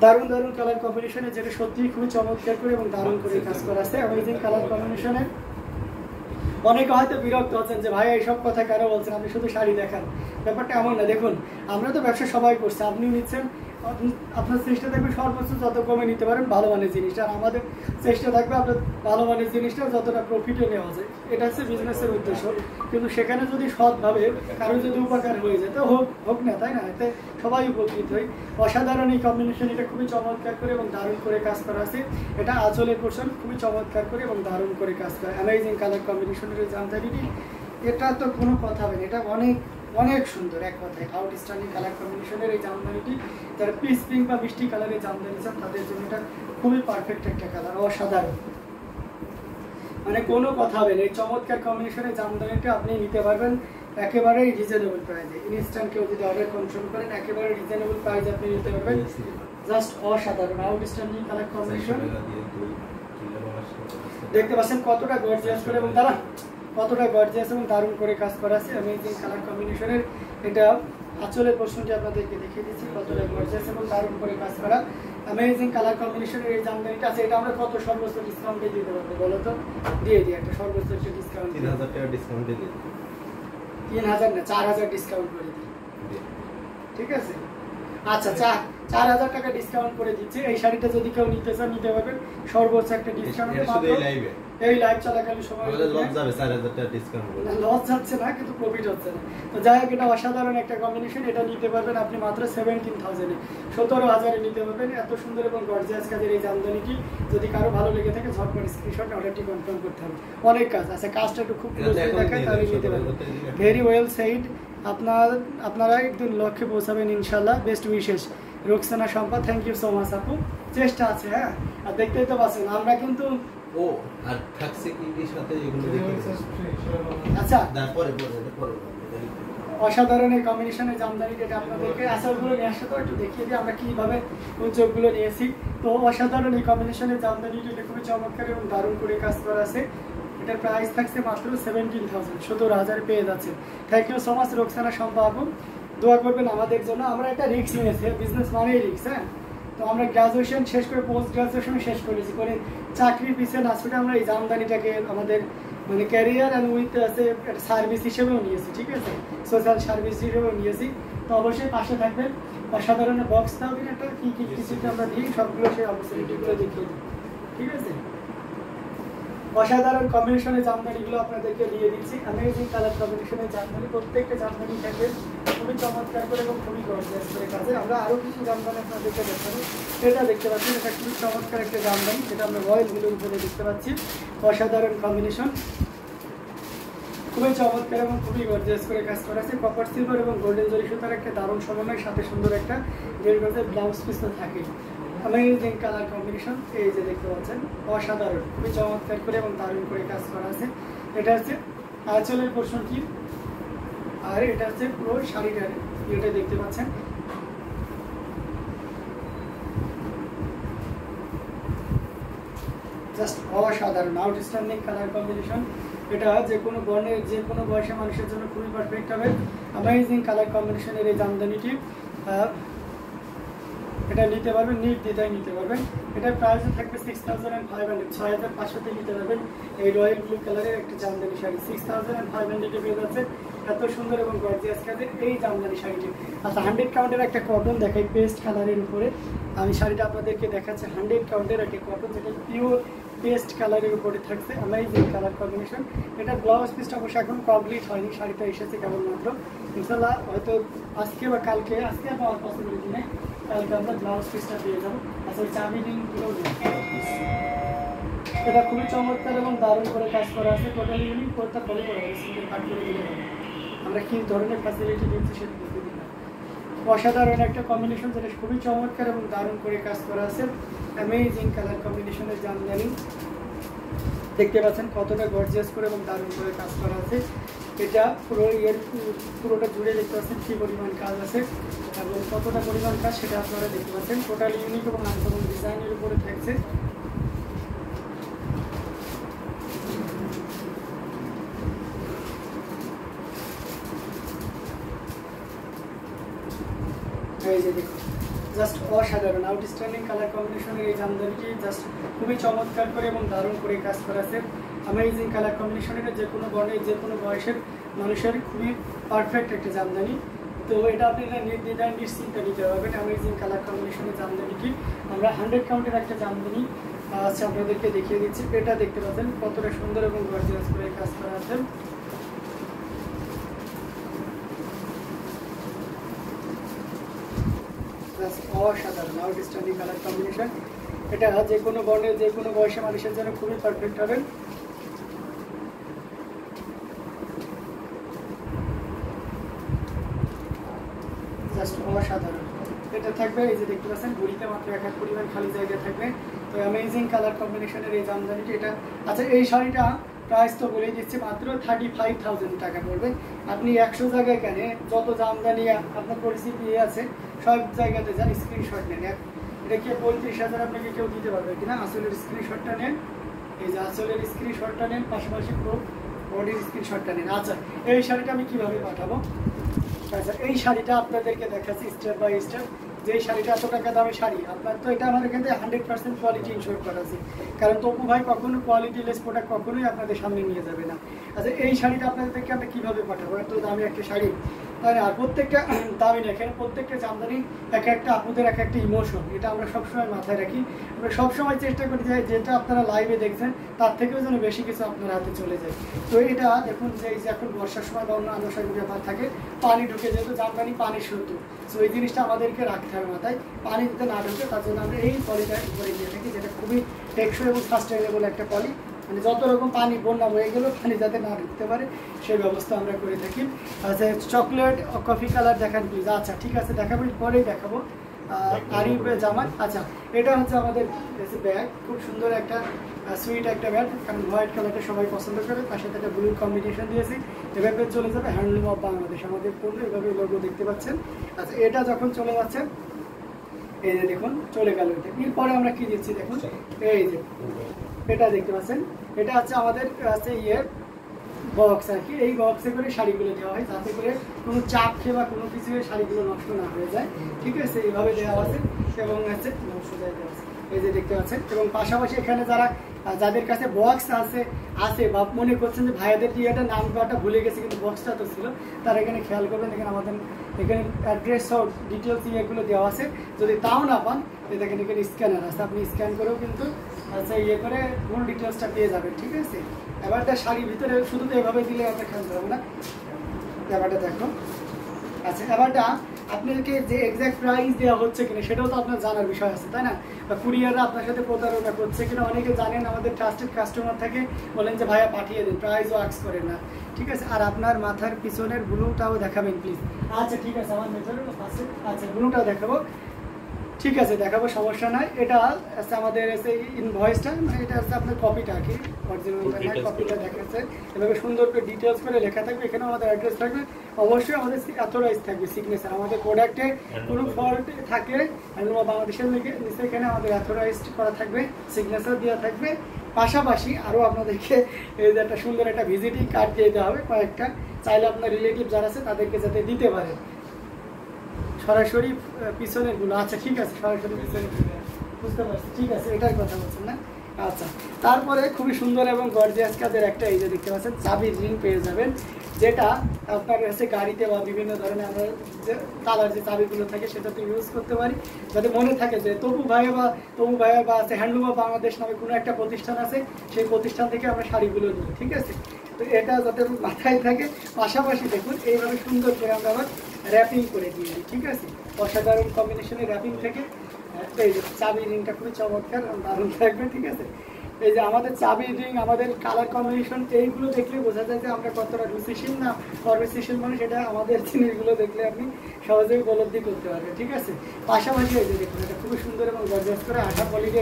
দারুণ দারুণ কালার কম্বিনেশনে, যেটা সত্যিই খুবই চমৎকার করে এবং দারুণ করে কাজ করা আছে। অ্যামেজিং কালার কম্বিনেশনে অনেকে হয়তো বিরক্ত হচ্ছেন যে ভাই এইসব কথা কেন বলছেন, আপনি শুধু শাড়ি দেখান। ব্যাপারটা এমন না। দেখুন, আমরা তো ব্যবসা সবাই করছি, আপনিও নিচ্ছেন, আপনার চেষ্টা থাকবে সর্বোচ্চ যত কমে নিতে পারেন ভালো মানের জিনিসটা, আর আমাদের চেষ্টা থাকবে আপনার ভালো মানের জিনিসটা যতটা প্রফিটে নেওয়া যায়। এটা হচ্ছে বিজনেসের উদ্দেশ্য। কিন্তু সেখানে যদি সৎভাবে কারো যদি উপকার হয়ে যায় তো হোক না, তাই না? এতে সবাই উপকৃত হয়। অসাধারণ এই কম্বিনেশন, এটা খুবই চমৎকার করে এবং দারুণ করে কাজ করা আছে। এটা আঁচলের পোর্শন খুবই চমৎকার করে এবং দারুণ করে কাজ করা। অ্যামেজিং কালার কম্বিনেশনের জামদানিটি, এটা তো কোনো কথা হবে না, এটা অনেক অনেক সুন্দর। এক কথায় আউটস্ট্যান্ডিং কালার কম্বিনেশনের এই জামদানিটি, যারা পিস পিঙ্ক বা মিষ্টি কালারের জামদানি চান তাদের জন্য এটা খুবই পারফেক্ট একটা কালার, অসাধারণ, মানে কোনো কথা হবে না। এই চমৎকার কম্বিনেশনের জামদানিটা আপনি নিতে পারবেন একেবারেই রিজনেবল প্রাইসে। ইনস্ট্যান্ট কেউ যদি অর্ডার কনফার্ম করেন একেবারে রিজনেবল প্রাইসে আপনি নিতে পারবেন। জাস্ট অসাধারণ আউটস্ট্যান্ডিং কালার কম্বিনেশন। দেখতে পাচ্ছেন কতটা গর্জিয়াস করে এবং তারা কতটা গর্জিয়াস এবং দারুণ করে কাজ করা আছে। অ্যামেজিং কালার কম্বিনেশনের এটা আঁচলের পোর্শনটি আপনাদেরকে দেখিয়ে দিচ্ছি, কতটা গর্জিয়াস এবং দারুণ করে কাজ করা। অ্যামেজিং কালার কম্বিনেশনের এই জামদানিটা আছে, এটা আমরা কত সর্বোচ্চ ডিসকাউন্টে দিতে পারবো বলো তো? দিয়ে দিই একটা সর্বোচ্চ ডিসকাউন্ট, 3000 টাকা ডিসকাউন্টে দিই। 3000 না 4000 ডিসকাউন্ট করে দিই, ঠিক আছে? আচ্ছা, 4000 টাকা ডিসকাউন্ট করে দিচ্ছি। এই শাড়িটা যদি কেউ নিতে চান নিতে পারবেন সর্বোচ্চ একটা ডিসকাউন্ট। এই লাইভ চলাকালীন সময় লস যাবে, 4000 টাকা ডিসকাউন্ট বলে লস যাচ্ছে না, কিন্তু প্রফিট হচ্ছে না। তো যাই হোক, এটা অসাধারণ একটা কম্বিনেশন। এটা নিতে পারবেন আপনি মাত্র 17,000 এ, 17,000 নিতে পারবেন। এত সুন্দর এবং গর্জিয়াস কাজের এই জামদানিটি যদি কারো ভালো লেগে থাকে ঝটপট স্ক্রিনশট অর্ডারটি কনফার্ম করতে হবে। অনেক কাজ আছে, কাজটা একটু খুব ক্লোজলি দেখায় তাহলে নিতে পারবেন। Very well said. আপনারা একদম লক্ষ্যে পৌঁছাবেন ইনশাল্লাহ। Best wishes Roksana Shampa, thank you so much আপু। চেষ্টা আছে, হ্যাঁ। আর দেখতেই তো পাচ্ছেন আমরা কিন্তু আর থাকছে কি সাথে এগুলো দেখে। আচ্ছা, পরে অসাধারণ এই কম্বিনেশনের জামদানি, যেটা আপনাদেরকে আঁচলগুলো নিয়ে আসে তো একটু দেখিয়ে দিই আমরা কিভাবে উদ্যোগগুলো নিয়েছি। তো অসাধারণ এই কম্বিনেশনের জামদানিটি, এটা খুবই চমৎকার এবং দারুণ করে কাজ করা আছে। এটার প্রাইস থাকছে মাত্র 17,000, 17,000 পেয়ে যাচ্ছে। Thank you so much Roksana Shampa আপু। দোয়া করবেন আমাদের জন্য। আমরা একটা রিস্ক নিয়েছি, বিজনেস মানেই রিস্ক, হ্যাঁ। তো আমরা গ্রাজুয়েশন শেষ করে পোস্ট গ্রাজুয়েশন শেষ করেছি, করে চাকরির পিছনে না ছুটে আমরা এই জামদানিটাকে আমাদের মানে ক্যারিয়ার অ্যান্ড উইথ আছে সার্ভিস হিসেবেও নিয়েছি, ঠিক আছে? সোশ্যাল সার্ভিস হিসেবেও নিয়েছি। তো অবশ্যই পাশে থাকবেন। অসাধারণ বক্স দাও দিন একটা, কী কী কিছুতে আমরা দিই সবগুলো সেই অপরচুনিটিগুলো দেখিয়ে দিই, ঠিক আছে? অসাধারণ কম্বিনেশনের জামদানিগুলো আপনাদেরকে দিয়ে দিচ্ছি। অ্যামেজিং কালার কম্বিনেশনের জামদানি, প্রত্যেকটা জামদানি থাকবে খুবই চমৎকার করে এবং খুবই গর্জিয়াস করে কাজে। আমরা আরও কিছু জামদানি আপনাদেরকে দেখাবো। এটা দেখতে পাচ্ছি, এটা খুবই চমৎকার একটা জামদানি, যেটা আমরা রয়্যাল ব্লুর উপরে দেখতে পাচ্ছি। অসাধারণ কম্বিনেশন, খুবই চমৎকার এবং খুবই গর্জিয়াস করে কাজ করা আছে। কপার সিলভার এবং গোল্ডেন জরি সুতার একটা দারুণ সমন্বয়, সাথে সুন্দর একটা দেড় গজের ব্লাউজ পিস তো থাকেই। অ্যামেজিং কালার কম্বিনেশন, এই যে দেখতে পাচ্ছেন, অসাধারণ, খুবই চমৎকার করে এবং দারুণ করে কাজ করা আছে। এটা হচ্ছে আঁচলের পোর্শনটি, আর এটা হচ্ছে পুরো শাড়িটার এটা দেখতে পাচ্ছেন। জাস্ট অসাধারণ আউটস্ট্যান্ডিং কালার কম্বিনেশন। এটা যে কোনো বর্ণের যে কোনো বয়সের মানুষের জন্য খুবই পারফেক্ট হবে। অ্যামেজিং কালার কম্বিনেশনের এই জামদানিটি এটা নিতে পারবেন, নির্দ্বিধায় নিতে পারবেন। এটার প্রাইস থাকবে 6,500, 6,500 নিতে পারবেন। এই রয়্যাল ব্লু কালারের একটা জামদানি শাড়ি 6,500 পেয়ে যাচ্ছে। এত সুন্দর এবং গর্জিয়াস কাজের এই জামদানি শাড়িটি। আচ্ছা, 100 কাউন্টের একটা কটন দেখাই পেস্ট কালারের উপরে। আমি শাড়িটা আপনাদেরকে দেখাচ্ছি। 100 কাউন্টের একটা কটন, যেটা পিওর পেস্ট কালারের উপরে থাকছে। Amazing colour combination. এটা ব্লাউজ পিসটা অবশ্য এখন কমপ্লিট হয়নি, শাড়িটা এসেছে কেবলমাত্র। ইনশাল্লাহ হয়তো আজকে বা কালকে, আজকে পাওয়ার পসিবিলিটি নেই, কালকে আমরা ব্লাউজ পিসটা পেয়ে যাবো। আচ্ছা, ওই চাবি রিংগুলো এটা খুবই চমৎকার এবং দারুণ করে কাজ করা আছে। টোটালি ইউনিক, করতে ফলো করা হবে, সিঙ্গেল কাট করে দিলে হবে। আমরা কী ধরনের ফ্যাসিলিটি দিচ্ছি সেটা দেখতে দিন। অসাধারণ একটা কম্বিনেশন, যেটা খুবই চমৎকার এবং দারুণ করে কাজ করা আছে। অ্যামেজিং কালার কম্বিনেশনের জামদানি দেখতে পাচ্ছেন কতটা গর্জিয়াস করে এবং দারুণ করে কাজ করা আছে। এটা পুরো পুরোটা জুড়ে দেখতে পাচ্ছেন কী পরিমাণ কাজ আছে এবং কতটা পরিমাণ কাজ সেটা আপনারা দেখতে পাচ্ছেন। টোটাল ইউনিক এবং আনকমন ডিজাইনের উপরে থাকছে। এই যে দেখুন জাস্ট অসাধারণ আউটস্ট্যান্ডিং কালার কম্বিনেশনের এই জামদানিটি জাস্ট খুবই চমৎকার করে এবং দারুণ করে কাজ করা আছে। অ্যামেজিং কালার কম্বিনেশনের যে কোনো বর্ণের যে কোনো বয়সের মানুষের খুবই পারফেক্ট একটা জামদানি। তো এটা আপনারা নির্দ্বিধায় নিশ্চিন্তে নিতে পারবেন। অ্যামেজিং কালার কম্বিনেশনের জামদানিটি আমরা 100 কাউন্টের একটা জামদানি আচ্ছা আপনাদেরকে দেখিয়ে দিচ্ছি। এটা দেখতে পাচ্ছেন কতটা সুন্দর এবং গর্জিয়াস করে কাজ করা আছে। অসাধারণ আউটস্ট্যান্ডিং কালার কম্বিনেশন। এটা যে কোনো বর্ণের যে কোনো বয়সের মানুষের জন্য খুবই পারফেক্ট হবে। জাস্ট অসাধারণ। এটা থাকবে এই যে দেখতে পাচ্ছেন বুড়িতে মাত্র 1 পরিমাণ খালি জায়গা থাকবে। তো অ্যামেজিং কালার কম্বিনেশনের এই জামদানিটি এটা আচ্ছা এই শাড়িটা প্রাইস তো বলেই দিচ্ছি মাত্র 35,000 টাকা পড়বে। আপনি 100 জায়গায় কেন যত জামদানি আপনার পরিচিতি আছে সব জায়গাতে যান স্ক্রিনশট নেন। এটা কি 35,000 আপনাকে কেউ দিতে পারবে কিনা? আসলের স্ক্রিনশটটা নেন, এই যে আসলের স্ক্রিনশটটা নেন, পাশাপাশি বডির স্ক্রিনশটটা নেন। আচ্ছা এই শাড়িটা আমি কিভাবে পাঠাবো? আচ্ছা এই শাড়িটা আপনাদেরকে দেখাচ্ছি স্টেপ বাই স্টেপ। যে শাড়িটা এত টাকা দামি শাড়ি আপনার তো এটা আমাদের এখান থেকে 100% কোয়ালিটি ইনশোর করা আছে, কারণ তপু ভাই কখনো কোয়ালিটি লেস প্রোডাক্ট কখনোই আপনাদের সামনে নিয়ে যাবে না। আচ্ছা এই শাড়িটা আপনাদেরকে আমরা কীভাবে পাঠাবো? এত দামি একটা শাড়ি তাই না? আর প্রত্যেকটা দামি না, এখানে প্রত্যেকটা জামদানি এক একটা আপুদের এক একটা ইমোশন, এটা আমরা সবসময় মাথায় রাখি। আমরা সবসময় চেষ্টা করি যে যেটা আপনারা লাইভে দেখছেন তার থেকেও যেন বেশি কিছু আপনার হাতে চলে যায়। তো এটা দেখুন যে এই যে এখন বর্ষার সময় বা অন্য আনুষঙ্গিক ব্যাপার থাকে, পানি ঢুকে যেহেতু জামদানি পানির শত্রু, তো এই জিনিসটা আমাদেরকে রাখতে হবে মাথায়, পানি দিতে না ঢুকে তার জন্য আমরা এই পলিটা উপরে দিয়ে থাকি, যেটা খুবই টেকসই এবং সাস্টেনেবল একটা পলি। মানে যত রকম পানি বন্যা হয়ে গেলেও পানি যাতে না ঢুকতে পারে সেই ব্যবস্থা আমরা করে থাকি। আচ্ছা চকলেট কফি কালার দেখান প্লিজ। আচ্ছা ঠিক আছে দেখাবো, পরেই দেখাবো। আরিফ জামান। আচ্ছা এটা হচ্ছে আমাদের ব্যাগ, খুব সুন্দর একটা সুইট একটা ব্যাগ, কারণ হোয়াইট কালারটা সবাই পছন্দ করে, তার সাথে একটা ব্লু কম্বিনেশন দিয়েছি। এভাবে চলে যাবে হ্যান্ডলুম অফ বাংলাদেশ আমাদের পণ্য, এভাবে লোগো দেখতে পাচ্ছেন। আচ্ছা এটা যখন চলে যাচ্ছে এই যে দেখুন চলে গেল এটা। এরপরে আমরা কি দিচ্ছি দেখুন, এই যে এটা দেখতে পাচ্ছেন, এটা হচ্ছে আমাদের আছে বক্স আর কি। এই বক্সে করে শাড়িগুলো দেওয়া হয় যাতে করে কোনো চাপ খেয়ে বা কোনো কিছু শাড়িগুলো নষ্ট না হয়ে যায়, ঠিক আছে? এইভাবে দেওয়া আছে এবং হচ্ছে সোজাই দেওয়া আছে, এই যে দেখতে পাচ্ছেন। এবং পাশাপাশি এখানে যাদের কাছে বক্স আছে বা মনে করছেন যে ভাইয়াদের ইয়েটা নাম দেওয়াটা ভুলে গেছে কিন্তু বক্সটা তো ছিল, তারা এখানে খেয়াল করবেন। এখানে আমাদের এখানে অ্যাড্রেস সব ডিটেলস ইয়েগুলো দেওয়া আছে। যদি তাও না পান দেখেন এখানে স্ক্যানার আছে, আপনি স্ক্যান করেও কিন্তু আচ্ছা ইয়ে করে ফুল ডিটেলসটা পেয়ে যাবেন, ঠিক আছে? এবারটা শাড়ির ভিতরে শুধু তো এভাবে দিলে আমরা খেলতে হবে না। এবারটা দেখো। আচ্ছা এবারটা আপনাদেরকে যে এক্সাক্ট প্রাইস দেওয়া হচ্ছে কিনা সেটাও তো আপনার জানার বিষয় আছে, তাই না? বা কুরিয়াররা আপনার সাথে প্রতারণা করছে কিনা অনেকে জানেন, আমাদের ট্রাস্টেড কাস্টমার থাকে, বলেন যে ভাইয়া পাঠিয়ে দিন, প্রাইসও আক্স করেন না, ঠিক আছে? আর আপনার মাথার পিছনের ব্লুটাও দেখাবেন প্লিজ। আচ্ছা ঠিক আছে আমার মেথডের পাশে আচ্ছা ব্লুটাও দেখাবো, ঠিক আছে দেখাবো, সমস্যা নাই। এটা আছে আমাদের ইনভয়েসটা, এটা হচ্ছে আপনার কপিটা কি অরিজিনাল কপিটা দেখাচ্ছে, এভাবে সুন্দর করে ডিটেলস করে লেখা থাকবে। এখানে আমাদের অ্যাড্রেস থাকবে, অবশ্যই আমাদের অথরাইজ থাকবে সিগনেচার। আমাদের প্রোডাক্টে কোনো ফল্ট থাকলে বাংলাদেশের নিচে এখানে আমাদের অথরাইজড করা থাকবে, সিগনেচার দেওয়া থাকবে। পাশাপাশি আরও আপনাদেরকে এই যে একটা সুন্দর একটা ভিজিটিং কার্ড দিয়ে দেওয়া হবে কয়েকটা, চাইলে আপনার রিলেটিভ যারা আছে তাদেরকে যাতে দিতে পারে। সরাসরি পিছনের গুলো আচ্ছা ঠিক আছে, সরাসরি পিছনের বুঝতে পারছি, ঠিক আছে এটার কথা বলছেন না? আচ্ছা তারপরে খুবই সুন্দর এবং গর্জিয়াস কাজের একটা এই যে দেখতে পাচ্ছেন চাবির রিং পেয়ে যাবেন, যেটা আপনার কাছে গাড়িতে বা বিভিন্ন ধরনের আমরা যে কালার যে চাবিগুলো থাকে সেটাতে ইউজ করতে পারি, যাতে মনে থাকে যে তপু ভাইয়া বা আছে হ্যান্ডলুম অফ বাংলাদেশ নামে কোনো একটা প্রতিষ্ঠান আছে, সেই প্রতিষ্ঠান থেকে আমরা শাড়িগুলো নিই, ঠিক আছে? তো এটা যাতে মাথায় থাকে। পাশাপাশি দেখুন এইভাবে সুন্দর করে আমরা আবার র্যাপিং করে দিয়ে দিই, ঠিক আছে? অসাধারণ কম্বিনেশনে র্যাপিং থেকে এই যে চাবি রিংটা খুবই চমৎকার দারুণ থাকবে, ঠিক আছে? এই যে আমাদের চাবি রিং, আমাদের কালার কম্বিনেশন, এইগুলো দেখলে বোঝা যায় যে আমরা কতটা রুচিশীল না অরুচিশীল মানুষ, এটা আমাদের জিনিসগুলো দেখলে আপনি সহজেই উপলব্ধি করতে পারবেন, ঠিক আছে? পাশাপাশি এই যে দেখুন এটা খুবই সুন্দর এবং গর্জিয়াস করে আঠা পলিতে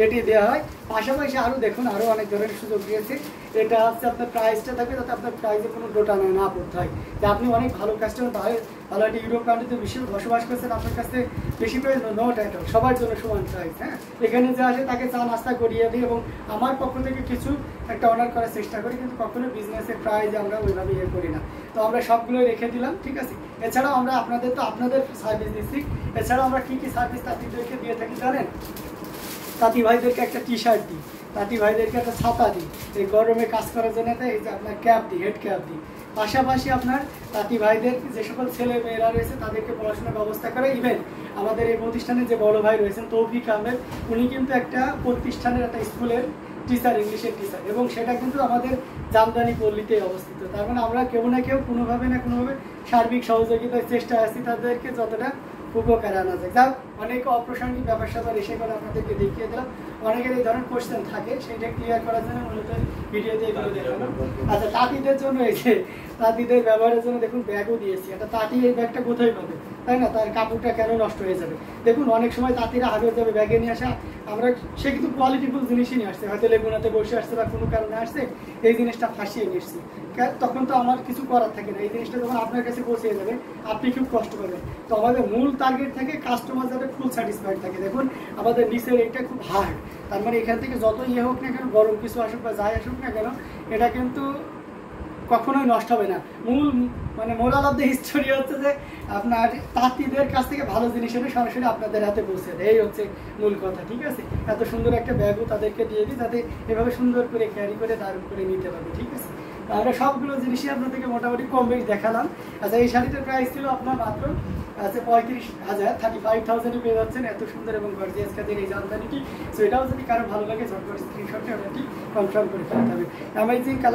এটি দেওয়া হয়। পাশাপাশি আরও দেখুন আরও অনেক ধরনের সুযোগ দিয়েছে। এটা হচ্ছে আপনার প্রাইসটা থাকবে, যাতে আপনার প্রাইসে কোনো ডোটা না পড়তে হয়। যে আপনি অনেক ভালো কাস্টমার, ভালো একটা ইউরোপ কান্ট্রিতে বিশ্বে বসবাস করছেন, আপনার কাছে বেশি প্রাইস নো টাইটেল, সবার জন্য সমান প্রাইস। হ্যাঁ, এখানে যে আসে তাকে চা নাস্তা করিয়ে দিই এবং আমার পক্ষ থেকে কিছু একটা অর্ডার করার চেষ্টা করি, কিন্তু কখনো বিজনেসের প্রাইস আমরা ওইভাবে ইয়ে করি না। তো আমরা সবগুলোই রেখে দিলাম, ঠিক আছে। এছাড়াও আমরা আপনাদের সার্ভিস দিচ্ছি। এছাড়াও আমরা কী কী সার্ভিস তাঁতিদেরকে দিয়ে থাকি জানেন? তাঁতি ভাইদেরকে একটা টি শার্ট দিই, তাঁতি ভাইদেরকে একটা ছাতা দিই, এই গরমে কাজ করার জন্য এই যে আপনার ক্যাপ দিই, হেড ক্যাপ দিই। পাশাপাশি আপনার তাঁতি ভাইদের যে সকল ছেলে মেয়েরা রয়েছে তাদেরকে পড়াশোনার ব্যবস্থা করে। ইভেন আমাদের এই প্রতিষ্ঠানে যে বড় ভাই রয়েছেন তৌফিক আহমেদ, উনি কিন্তু একটা প্রতিষ্ঠানের একটা স্কুলের টিচার, ইংলিশের টিচার, এবং সেটা কিন্তু আমাদের জামদানি পল্লীতে অবস্থিত। তার মানে আমরা কেউ না কেউ কোনোভাবে না কোনোভাবে সার্বিক সহযোগিতার চেষ্টা আছি তাদেরকে যতটা উপকার আনা যায়। যাক, অনেক অপ্রাসঙ্গিক ব্যাপার স্যাপার এসে করে আপনাদেরকে দেখিয়ে দিলাম। অনেকের এই ধরনের কোশ্চেন থাকে, সেইটা ক্লিয়ার করার জন্য মূলত ভিডিওতে এগুলো দেখানো। আচ্ছা, তাঁতিদের জন্য এই যে তাঁতিদের ব্যবহারের জন্য দেখুন ব্যাগও দিয়েছি। একটা তাঁতি এই ব্যাগটা কোথায় পাবে, তাই না? তার কাপড়টা কেন নষ্ট হয়ে যাবে? দেখুন অনেক সময় তাঁতিরা হাবিয়ে যাবে ব্যাগে নিয়ে আসা, আমরা সে কিন্তু কোয়ালিটিফুল জিনিসই নিয়ে আসছে, হয়তো লেগুনাতে বসে আসছে বা কোনো কারণে আসছে, এই জিনিসটা ফাঁসিয়ে নিয়ে এসছি, তখন তো আমার কিছু করার থাকে না। এই জিনিসটা যখন আপনার কাছে পৌঁছে যাবে আপনি খুব কষ্ট পাবেন। তো আমাদের মূল টার্গেট থাকে কাস্টমার যাতে ফুল স্যাটিসফাইড থাকে। দেখুন আমাদের নিচের এটা খুব হার্ড, তার মানে এখান থেকে যত ইয়ে হোক না কেন, গরম কিছু আসুক বা যাই আসুক না কেন, এটা কিন্তু কখনোই নষ্ট হবে না। মোরাল অফ দ্য হিস্টোরি হচ্ছে যে আপনার তাঁতিদের কাছ থেকে ভালো জিনিস এনে সরাসরি আপনাদের হাতে পৌঁছে দেয়, এই হচ্ছে মূল কথা, ঠিক আছে। এত সুন্দর একটা ব্যাগও তাদেরকে দিয়ে দিই যাতে এভাবে সুন্দর করে ক্যারি করে দারুণ করে নিতে পারবে, ঠিক আছে। আমরা সবগুলো জিনিসই আপনাদেরকে মোটামুটি কম বেশি দেখালাম। আচ্ছা, এই শাড়িটার প্রাইস ছিল আপনার মাত্র 35,000, 35,000 পেয়ে যাচ্ছেন এত সুন্দর এবং গর্জিয়াস কাজের এই জামদানিটি। সো এটাও যদি কারো ভালো লাগে ঝটপট স্ক্রিনশটে অর্ডারটি কনফার্ম করে ফেলতে হবে। Amazing colour.